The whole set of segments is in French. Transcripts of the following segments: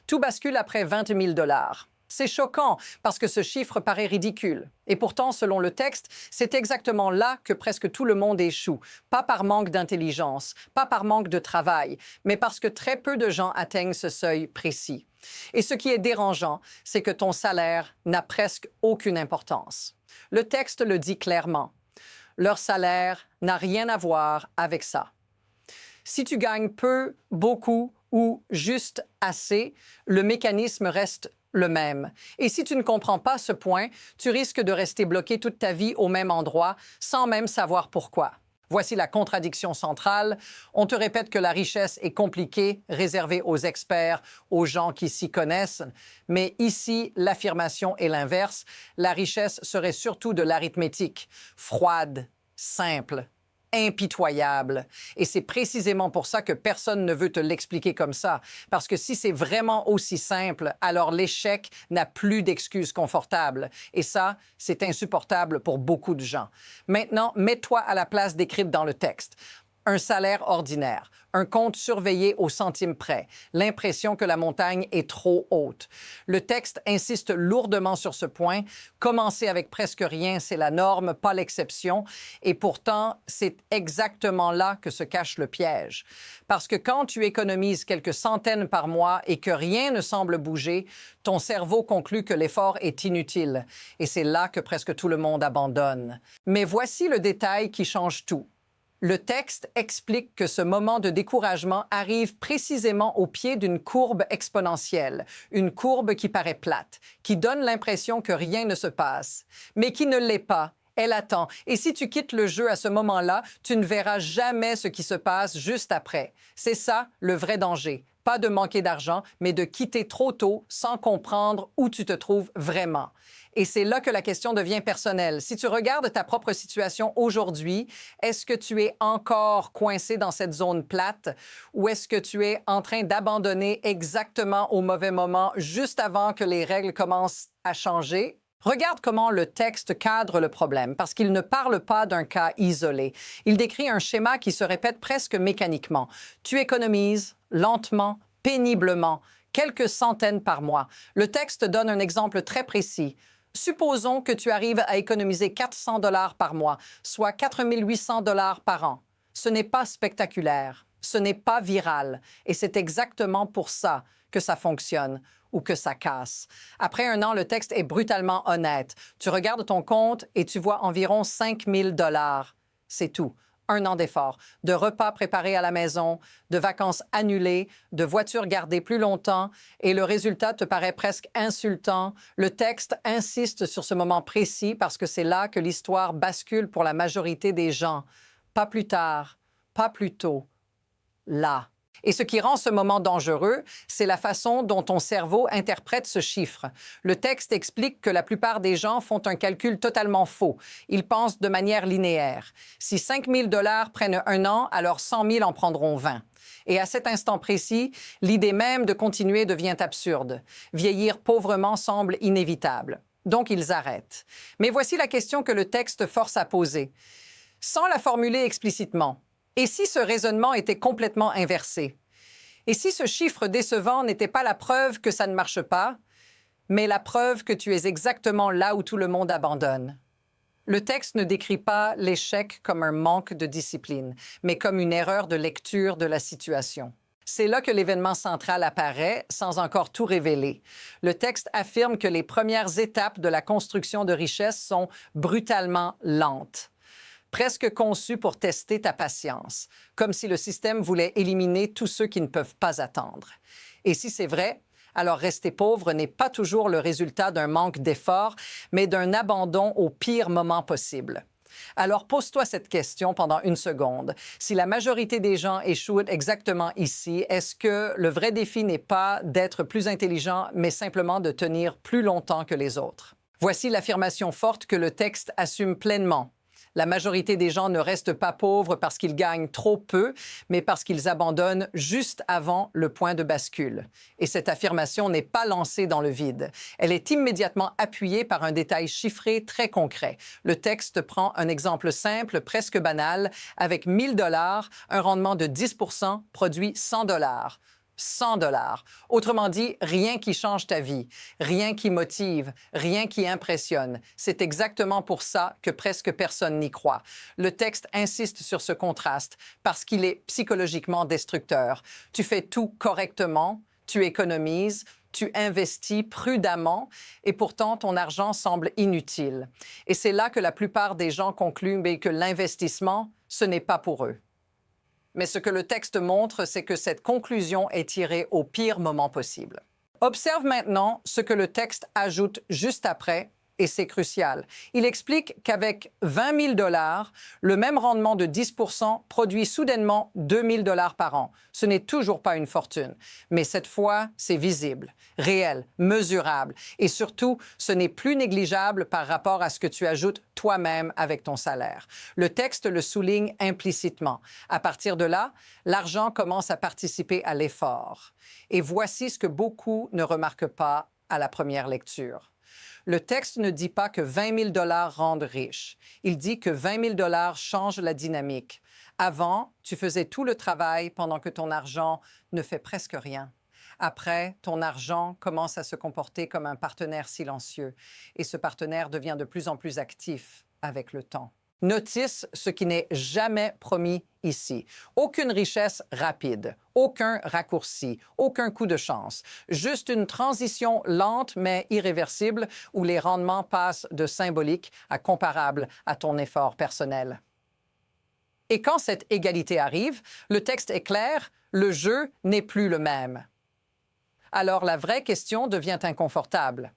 Tout bascule après 20 000 dollars. C'est choquant parce que ce chiffre paraît ridicule. Et pourtant, selon le texte, c'est exactement là que presque tout le monde échoue. Pas par manque d'intelligence, pas par manque de travail, mais parce que très peu de gens atteignent ce seuil précis. Et ce qui est dérangeant, c'est que ton salaire n'a presque aucune importance. Le texte le dit clairement. Leur salaire n'a rien à voir avec ça. Si tu gagnes peu, beaucoup ou juste assez, le mécanisme reste le même. Et si tu ne comprends pas ce point, tu risques de rester bloqué toute ta vie au même endroit sans même savoir pourquoi. Voici la contradiction centrale. On te répète que la richesse est compliquée, réservée aux experts, aux gens qui s'y connaissent. Mais ici, l'affirmation est l'inverse. La richesse serait surtout de l'arithmétique, froide, simple, impitoyable. Et c'est précisément pour ça que personne ne veut te l'expliquer comme ça. Parce que si c'est vraiment aussi simple, alors l'échec n'a plus d'excuses confortables. Et ça, c'est insupportable pour beaucoup de gens. Maintenant, mets-toi à la place décrite dans le texte. Un salaire ordinaire, un compte surveillé au centime près, l'impression que la montagne est trop haute. Le texte insiste lourdement sur ce point. Commencer avec presque rien, c'est la norme, pas l'exception. Et pourtant, c'est exactement là que se cache le piège. Parce que quand tu économises quelques centaines par mois et que rien ne semble bouger, ton cerveau conclut que l'effort est inutile. Et c'est là que presque tout le monde abandonne. Mais voici le détail qui change tout. Le texte explique que ce moment de découragement arrive précisément au pied d'une courbe exponentielle, une courbe qui paraît plate, qui donne l'impression que rien ne se passe, mais qui ne l'est pas. Elle attend. Et si tu quittes le jeu à ce moment-là, tu ne verras jamais ce qui se passe juste après. C'est ça, le vrai danger. Pas de manquer d'argent, mais de quitter trop tôt sans comprendre où tu te trouves vraiment. Et c'est là que la question devient personnelle. Si tu regardes ta propre situation aujourd'hui, est-ce que tu es encore coincé dans cette zone plate ou est-ce que tu es en train d'abandonner exactement au mauvais moment, juste avant que les règles commencent à changer? Regarde comment le texte cadre le problème, parce qu'il ne parle pas d'un cas isolé. Il décrit un schéma qui se répète presque mécaniquement. Tu économises lentement, péniblement, quelques centaines par mois. Le texte donne un exemple très précis. Supposons que tu arrives à économiser 400 dollars par mois, soit 4 800 dollars par an. Ce n'est pas spectaculaire, ce n'est pas viral, et c'est exactement pour ça que ça fonctionne ou que ça casse. Après un an, le texte est brutalement honnête. Tu regardes ton compte et tu vois environ 5 000 dollars. C'est tout. Un an d'effort, de repas préparés à la maison, de vacances annulées, de voitures gardées plus longtemps, et le résultat te paraît presque insultant. Le texte insiste sur ce moment précis parce que c'est là que l'histoire bascule pour la majorité des gens. Pas plus tard, pas plus tôt, là. Et ce qui rend ce moment dangereux, c'est la façon dont ton cerveau interprète ce chiffre. Le texte explique que la plupart des gens font un calcul totalement faux. Ils pensent de manière linéaire. Si 5 000 dollars prennent un an, alors 100 000 en prendront 20. Et à cet instant précis, l'idée même de continuer devient absurde. Vieillir pauvrement semble inévitable. Donc, ils arrêtent. Mais voici la question que le texte force à poser. Sans la formuler explicitement, et si ce raisonnement était complètement inversé? Et si ce chiffre décevant n'était pas la preuve que ça ne marche pas, mais la preuve que tu es exactement là où tout le monde abandonne? Le texte ne décrit pas l'échec comme un manque de discipline, mais comme une erreur de lecture de la situation. C'est là que l'événement central apparaît, sans encore tout révéler. Le texte affirme que les premières étapes de la construction de richesse sont brutalement lentes, presque conçu pour tester ta patience, comme si le système voulait éliminer tous ceux qui ne peuvent pas attendre. Et si c'est vrai, alors rester pauvre n'est pas toujours le résultat d'un manque d'effort, mais d'un abandon au pire moment possible. Alors pose-toi cette question pendant une seconde. Si la majorité des gens échouent exactement ici, est-ce que le vrai défi n'est pas d'être plus intelligent, mais simplement de tenir plus longtemps que les autres? Voici l'affirmation forte que le texte assume pleinement. La majorité des gens ne restent pas pauvres parce qu'ils gagnent trop peu, mais parce qu'ils abandonnent juste avant le point de bascule. Et cette affirmation n'est pas lancée dans le vide. Elle est immédiatement appuyée par un détail chiffré très concret. Le texte prend un exemple simple, presque banal. Avec 1 000 $, un rendement de 10 produit 100 $. $100. Autrement dit, rien qui change ta vie, rien qui motive, rien qui impressionne. C'est exactement pour ça que presque personne n'y croit. Le texte insiste sur ce contraste parce qu'il est psychologiquement destructeur. Tu fais tout correctement, tu économises, tu investis prudemment et pourtant ton argent semble inutile. Et c'est là que la plupart des gens concluent que l'investissement, ce n'est pas pour eux. Mais ce que le texte montre, c'est que cette conclusion est tirée au pire moment possible. Observe maintenant ce que le texte ajoute juste après, et c'est crucial. Il explique qu'avec 20 000 $, le même rendement de 10 % produit soudainement 2 000 $ par an. Ce n'est toujours pas une fortune, mais cette fois, c'est visible, réel, mesurable, et surtout, ce n'est plus négligeable par rapport à ce que tu ajoutes toi-même avec ton salaire. Le texte le souligne implicitement. À partir de là, l'argent commence à participer à l'effort. Et voici ce que beaucoup ne remarquent pas à la première lecture. Le texte ne dit pas que 20 000 $ rendent riche. Il dit que 20 000 $ changent la dynamique. Avant, tu faisais tout le travail pendant que ton argent ne fait presque rien. Après, ton argent commence à se comporter comme un partenaire silencieux et ce partenaire devient de plus en plus actif avec le temps. Notice ce qui n'est jamais promis ici. Aucune richesse rapide, aucun raccourci, aucun coup de chance. Juste une transition lente mais irréversible où les rendements passent de symbolique à comparable à ton effort personnel. Et quand cette égalité arrive, le texte est clair, le jeu n'est plus le même. Alors la vraie question devient inconfortable.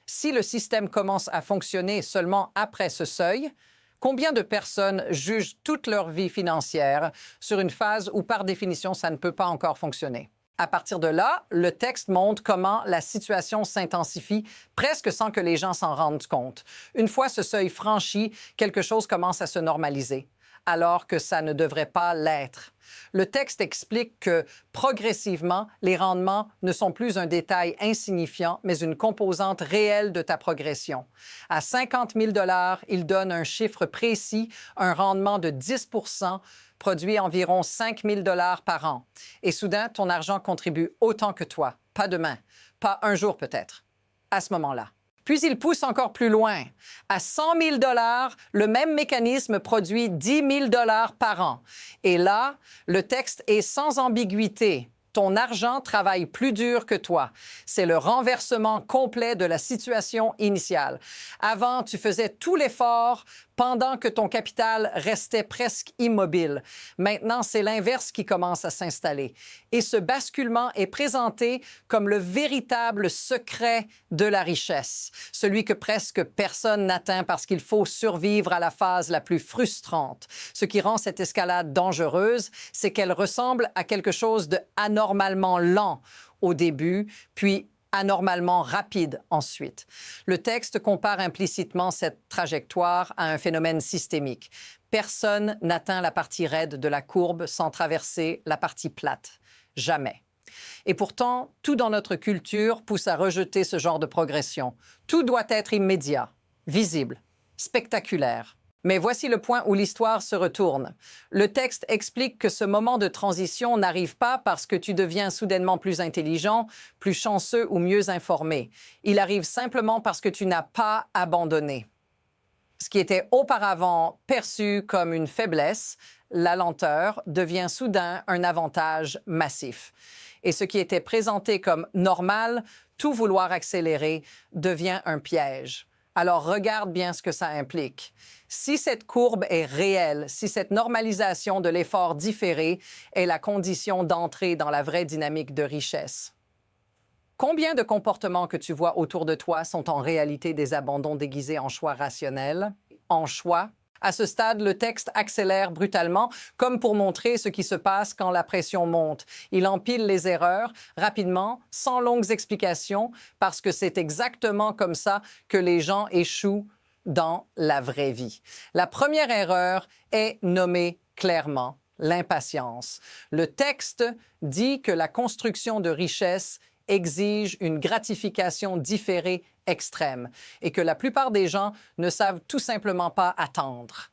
Si le système commence à fonctionner seulement après ce seuil, combien de personnes jugent toute leur vie financière sur une phase où, par définition, ça ne peut pas encore fonctionner? À partir de là, le texte montre comment la situation s'intensifie presque sans que les gens s'en rendent compte. Une fois ce seuil franchi, quelque chose commence à se normaliser, alors que ça ne devrait pas l'être. Le texte explique que, progressivement, les rendements ne sont plus un détail insignifiant, mais une composante réelle de ta progression. À 50 000 $, il donne un chiffre précis, un rendement de 10 % produit environ 5 000 $ par an. Et soudain, ton argent contribue autant que toi, pas demain, pas un jour peut-être, à ce moment-là. Puis il pousse encore plus loin. À 100 000 $, le même mécanisme produit 10 000 $ par an. Et là, le texte est sans ambiguïté. Ton argent travaille plus dur que toi. C'est le renversement complet de la situation initiale. Avant, tu faisais tout l'effort pendant que ton capital restait presque immobile. Maintenant, c'est l'inverse qui commence à s'installer. Et ce basculement est présenté comme le véritable secret de la richesse, celui que presque personne n'atteint parce qu'il faut survivre à la phase la plus frustrante. Ce qui rend cette escalade dangereuse, c'est qu'elle ressemble à quelque chose de anormalement lent au début, puis anormalement rapide ensuite. Le texte compare implicitement cette trajectoire à un phénomène systémique. Personne n'atteint la partie raide de la courbe sans traverser la partie plate. Jamais. Et pourtant, tout dans notre culture pousse à rejeter ce genre de progression. Tout doit être immédiat, visible, spectaculaire. Mais voici le point où l'histoire se retourne. Le texte explique que ce moment de transition n'arrive pas parce que tu deviens soudainement plus intelligent, plus chanceux ou mieux informé. Il arrive simplement parce que tu n'as pas abandonné. Ce qui était auparavant perçu comme une faiblesse, la lenteur, devient soudain un avantage massif. Et ce qui était présenté comme normal, tout vouloir accélérer, devient un piège. Alors regarde bien ce que ça implique. Si cette courbe est réelle, si cette normalisation de l'effort différé est la condition d'entrée dans la vraie dynamique de richesse, combien de comportements que tu vois autour de toi sont en réalité des abandons déguisés en choix rationnels, en choix? À ce stade, le texte accélère brutalement, comme pour montrer ce qui se passe quand la pression monte. Il empile les erreurs rapidement, sans longues explications, parce que c'est exactement comme ça que les gens échouent dans la vraie vie. La première erreur est nommée clairement l'impatience. Le texte dit que la construction de richesse exige une gratification différée extrême et que la plupart des gens ne savent tout simplement pas attendre.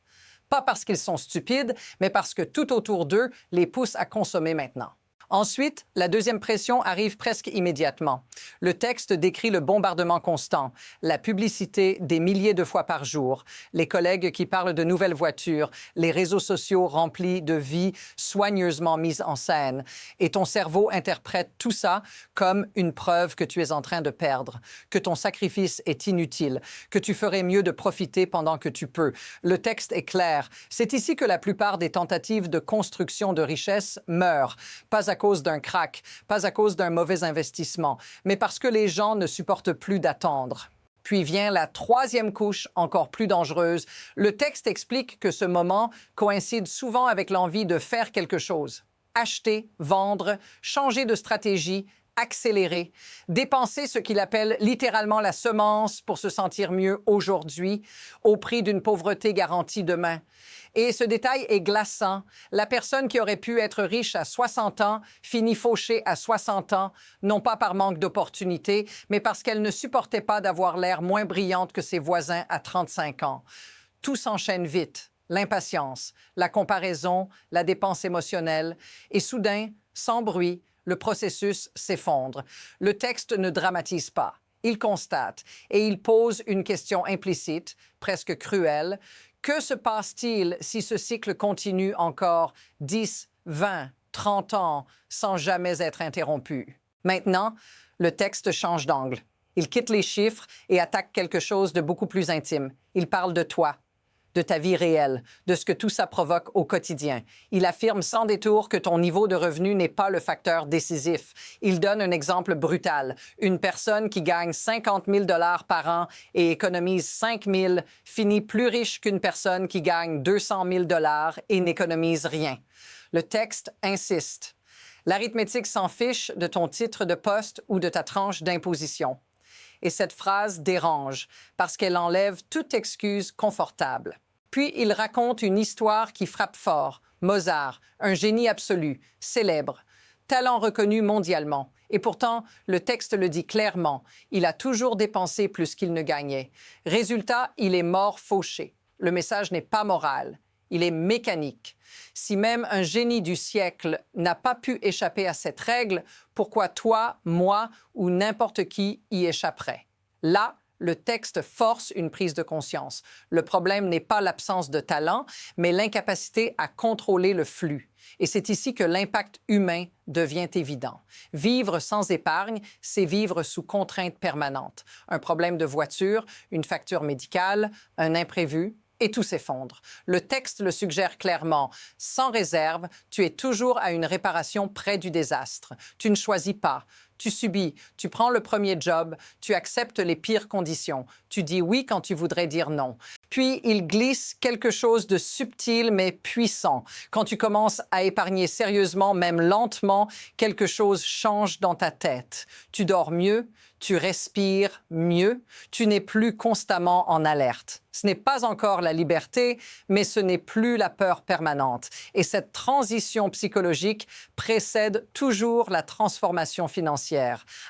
Pas parce qu'ils sont stupides, mais parce que tout autour d'eux les pousse à consommer maintenant. Ensuite, la deuxième pression arrive presque immédiatement. Le texte décrit le bombardement constant, la publicité des milliers de fois par jour, les collègues qui parlent de nouvelles voitures, les réseaux sociaux remplis de vies soigneusement mises en scène. Et ton cerveau interprète tout ça comme une preuve que tu es en train de perdre, que ton sacrifice est inutile, que tu ferais mieux de profiter pendant que tu peux. Le texte est clair. C'est ici que la plupart des tentatives de construction de richesse meurent, pas à cause d'un crack, pas à cause d'un mauvais investissement, mais parce que les gens ne supportent plus d'attendre. Puis vient la troisième couche, encore plus dangereuse. Le texte explique que ce moment coïncide souvent avec l'envie de faire quelque chose. Acheter, vendre, changer de stratégie, accélérer, dépenser ce qu'il appelle littéralement la semence pour se sentir mieux aujourd'hui, au prix d'une pauvreté garantie demain. Et ce détail est glaçant. La personne qui aurait pu être riche à 60 ans finit fauchée à 60 ans, non pas par manque d'opportunité, mais parce qu'elle ne supportait pas d'avoir l'air moins brillante que ses voisins à 35 ans. Tout s'enchaîne vite. L'impatience, la comparaison, la dépense émotionnelle. Et soudain, sans bruit, le processus s'effondre. Le texte ne dramatise pas. Il constate et il pose une question implicite, presque cruelle. Que se passe-t-il si ce cycle continue encore 10, 20, 30 ans sans jamais être interrompu? Maintenant, le texte change d'angle. Il quitte les chiffres et attaque quelque chose de beaucoup plus intime. Il parle de toi, de ta vie réelle, de ce que tout ça provoque au quotidien. Il affirme sans détour que ton niveau de revenu n'est pas le facteur décisif. Il donne un exemple brutal. Une personne qui gagne 50 000 $ par an et économise 5 000 finit plus riche qu'une personne qui gagne 200 000 $ et n'économise rien. Le texte insiste. L'arithmétique s'en fiche de ton titre de poste ou de ta tranche d'imposition. Et cette phrase dérange parce qu'elle enlève toute excuse confortable. Puis il raconte une histoire qui frappe fort. Mozart, un génie absolu, célèbre, talent reconnu mondialement. Et pourtant, le texte le dit clairement, il a toujours dépensé plus qu'il ne gagnait. Résultat, il est mort fauché. Le message n'est pas moral, il est mécanique. Si même un génie du siècle n'a pas pu échapper à cette règle, pourquoi toi, moi ou n'importe qui y échapperait? Là, le texte force une prise de conscience. Le problème n'est pas l'absence de talent, mais l'incapacité à contrôler le flux. Et c'est ici que l'impact humain devient évident. Vivre sans épargne, c'est vivre sous contrainte permanente. Un problème de voiture, une facture médicale, un imprévu, et tout s'effondre. Le texte le suggère clairement. Sans réserve, tu es toujours à une réparation près du désastre. Tu ne choisis pas. Tu subis, tu prends le premier job, tu acceptes les pires conditions, tu dis oui quand tu voudrais dire non. Puis il glisse quelque chose de subtil mais puissant. Quand tu commences à épargner sérieusement, même lentement, quelque chose change dans ta tête. Tu dors mieux, tu respires mieux, tu n'es plus constamment en alerte. Ce n'est pas encore la liberté, mais ce n'est plus la peur permanente. Et cette transition psychologique précède toujours la transformation financière.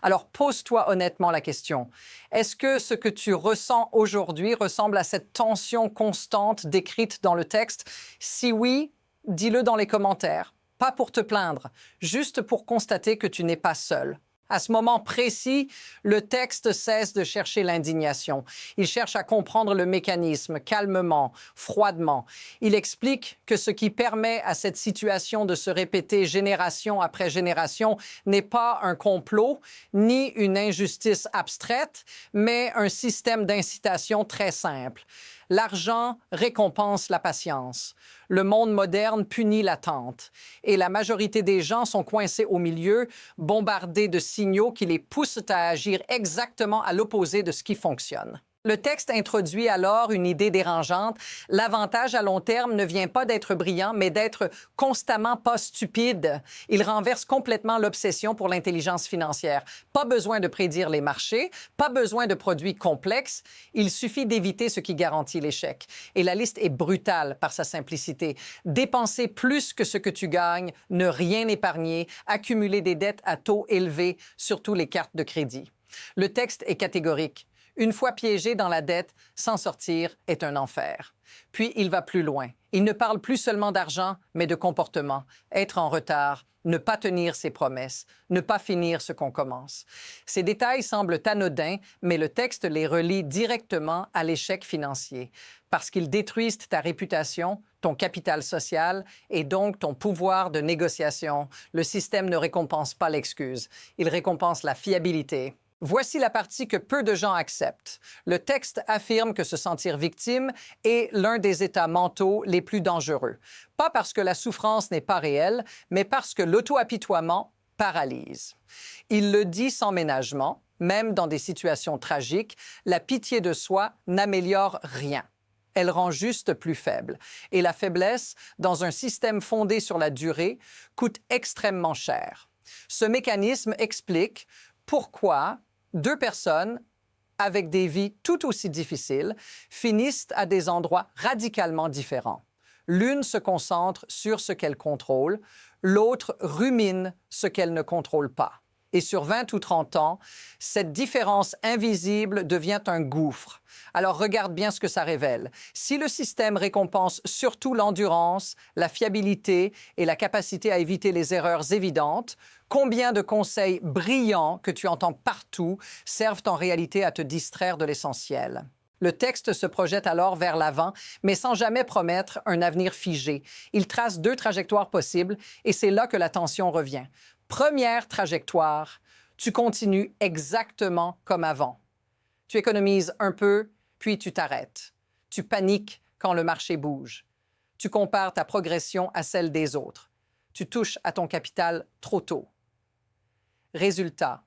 Alors pose-toi honnêtement la question. Est-ce que ce que tu ressens aujourd'hui ressemble à cette tension constante décrite dans le texte? Si oui, dis-le dans les commentaires. Pas pour te plaindre, juste pour constater que tu n'es pas seul. À ce moment précis, le texte cesse de chercher l'indignation. Il cherche à comprendre le mécanisme, calmement, froidement. Il explique que ce qui permet à cette situation de se répéter génération après génération n'est pas un complot, ni une injustice abstraite, mais un système d'incitation très simple. L'argent récompense la patience. Le monde moderne punit l'attente. Et la majorité des gens sont coincés au milieu, bombardés de signaux qui les poussent à agir exactement à l'opposé de ce qui fonctionne. Le texte introduit alors une idée dérangeante. L'avantage à long terme ne vient pas d'être brillant, mais d'être constamment pas stupide. Il renverse complètement l'obsession pour l'intelligence financière. Pas besoin de prédire les marchés, pas besoin de produits complexes. Il suffit d'éviter ce qui garantit l'échec. Et la liste est brutale par sa simplicité. Dépenser plus que ce que tu gagnes, ne rien épargner, accumuler des dettes à taux élevés, surtout les cartes de crédit. Le texte est catégorique. Une fois piégé dans la dette, s'en sortir est un enfer. Puis il va plus loin. Il ne parle plus seulement d'argent, mais de comportement, être en retard, ne pas tenir ses promesses, ne pas finir ce qu'on commence. Ces détails semblent anodins, mais le texte les relie directement à l'échec financier, parce qu'ils détruisent ta réputation, ton capital social et donc ton pouvoir de négociation. Le système ne récompense pas l'excuse, il récompense la fiabilité. Voici la partie que peu de gens acceptent. Le texte affirme que se sentir victime est l'un des états mentaux les plus dangereux. Pas parce que la souffrance n'est pas réelle, mais parce que l'auto-apitoiement paralyse. Il le dit sans ménagement, même dans des situations tragiques, la pitié de soi n'améliore rien. Elle rend juste plus faible. Et la faiblesse, dans un système fondé sur la durée, coûte extrêmement cher. Ce mécanisme explique pourquoi deux personnes avec des vies tout aussi difficiles finissent à des endroits radicalement différents. L'une se concentre sur ce qu'elle contrôle, l'autre rumine ce qu'elle ne contrôle pas. Et sur 20 ou 30 ans, cette différence invisible devient un gouffre. Alors regarde bien ce que ça révèle. Si le système récompense surtout l'endurance, la fiabilité et la capacité à éviter les erreurs évidentes, combien de conseils brillants que tu entends partout servent en réalité à te distraire de l'essentiel? Le texte se projette alors vers l'avant, mais sans jamais promettre un avenir figé. Il trace deux trajectoires possibles et c'est là que la tension revient. Première trajectoire, tu continues exactement comme avant. Tu économises un peu, puis tu t'arrêtes. Tu paniques quand le marché bouge. Tu compares ta progression à celle des autres. Tu touches à ton capital trop tôt. Résultat,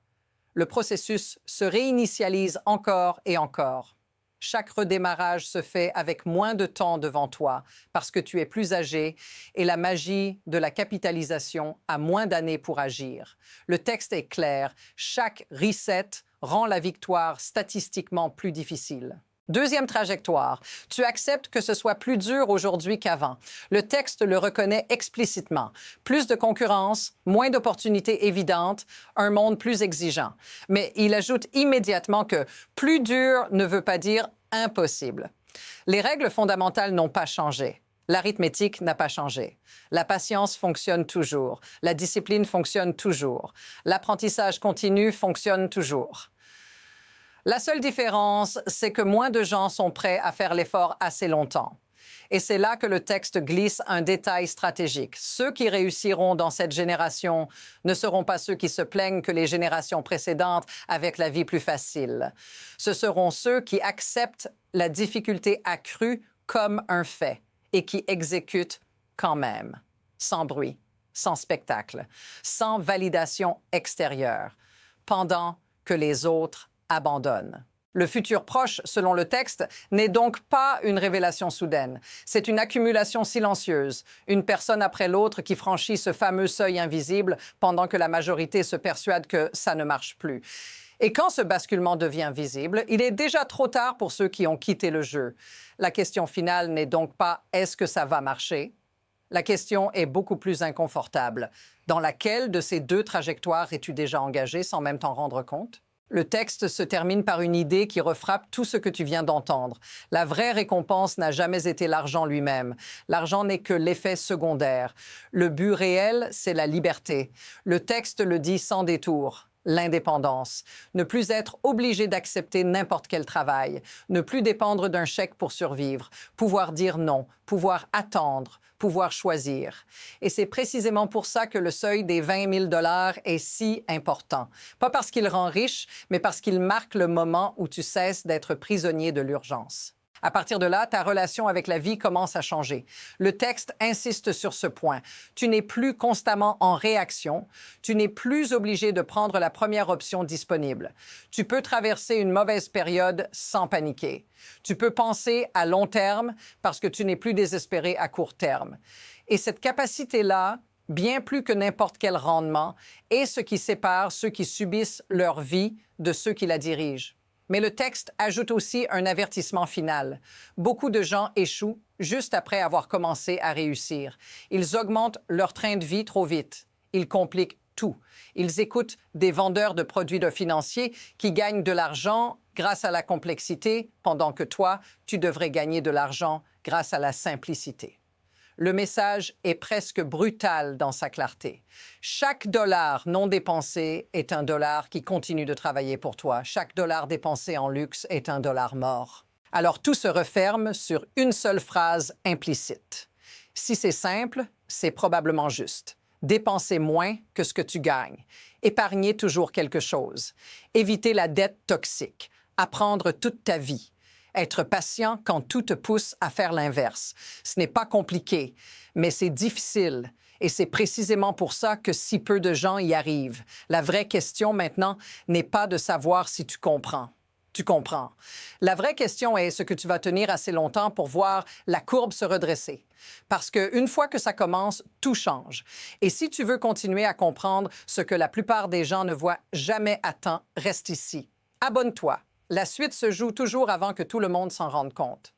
le processus se réinitialise encore et encore. Chaque redémarrage se fait avec moins de temps devant toi parce que tu es plus âgé et la magie de la capitalisation a moins d'années pour agir. Le texte est clair. Chaque reset rend la victoire statistiquement plus difficile. Deuxième trajectoire, tu acceptes que ce soit plus dur aujourd'hui qu'avant. Le texte le reconnaît explicitement. Plus de concurrence, moins d'opportunités évidentes, un monde plus exigeant. Mais il ajoute immédiatement que plus dur ne veut pas dire impossible. Les règles fondamentales n'ont pas changé. L'arithmétique n'a pas changé. La patience fonctionne toujours. La discipline fonctionne toujours. L'apprentissage continu fonctionne toujours. La seule différence, c'est que moins de gens sont prêts à faire l'effort assez longtemps. Et c'est là que le texte glisse un détail stratégique. Ceux qui réussiront dans cette génération ne seront pas ceux qui se plaignent que les générations précédentes avaient la vie plus facile. Ce seront ceux qui acceptent la difficulté accrue comme un fait et qui exécutent quand même, sans bruit, sans spectacle, sans validation extérieure, pendant que les autres abandonne. Le futur proche, selon le texte, n'est donc pas une révélation soudaine. C'est une accumulation silencieuse, une personne après l'autre qui franchit ce fameux seuil invisible pendant que la majorité se persuade que ça ne marche plus. Et quand ce basculement devient visible, il est déjà trop tard pour ceux qui ont quitté le jeu. La question finale n'est donc pas « est-ce que ça va marcher ?» La question est beaucoup plus inconfortable. Dans laquelle de ces deux trajectoires es-tu déjà engagé sans même t'en rendre compte? Le texte se termine par une idée qui refrappe tout ce que tu viens d'entendre. La vraie récompense n'a jamais été l'argent lui-même. L'argent n'est que l'effet secondaire. Le but réel, c'est la liberté. Le texte le dit sans détour. L'indépendance. Ne plus être obligé d'accepter n'importe quel travail. Ne plus dépendre d'un chèque pour survivre. Pouvoir dire non. Pouvoir attendre. Pouvoir choisir. Et c'est précisément pour ça que le seuil des 20 000 $ est si important. Pas parce qu'il rend riche, mais parce qu'il marque le moment où tu cesses d'être prisonnier de l'urgence. À partir de là, ta relation avec la vie commence à changer. Le texte insiste sur ce point. Tu n'es plus constamment en réaction. Tu n'es plus obligé de prendre la première option disponible. Tu peux traverser une mauvaise période sans paniquer. Tu peux penser à long terme parce que tu n'es plus désespéré à court terme. Et cette capacité-là, bien plus que n'importe quel rendement, est ce qui sépare ceux qui subissent leur vie de ceux qui la dirigent. Mais le texte ajoute aussi un avertissement final. Beaucoup de gens échouent juste après avoir commencé à réussir. Ils augmentent leur train de vie trop vite. Ils compliquent tout. Ils écoutent des vendeurs de produits financiers qui gagnent de l'argent grâce à la complexité, pendant que toi, tu devrais gagner de l'argent grâce à la simplicité. Le message est presque brutal dans sa clarté. Chaque dollar non dépensé est un dollar qui continue de travailler pour toi. Chaque dollar dépensé en luxe est un dollar mort. Alors tout se referme sur une seule phrase implicite. Si c'est simple, c'est probablement juste. Dépenser moins que ce que tu gagnes. Épargner toujours quelque chose. Éviter la dette toxique. Apprendre toute ta vie. Être patient quand tout te pousse à faire l'inverse. Ce n'est pas compliqué, mais c'est difficile. Et c'est précisément pour ça que si peu de gens y arrivent. La vraie question maintenant n'est pas de savoir si tu comprends. Tu comprends. La vraie question est ce que tu vas tenir assez longtemps pour voir la courbe se redresser. Parce qu'une fois que ça commence, tout change. Et si tu veux continuer à comprendre ce que la plupart des gens ne voient jamais à temps, reste ici. Abonne-toi. La suite se joue toujours avant que tout le monde s'en rende compte.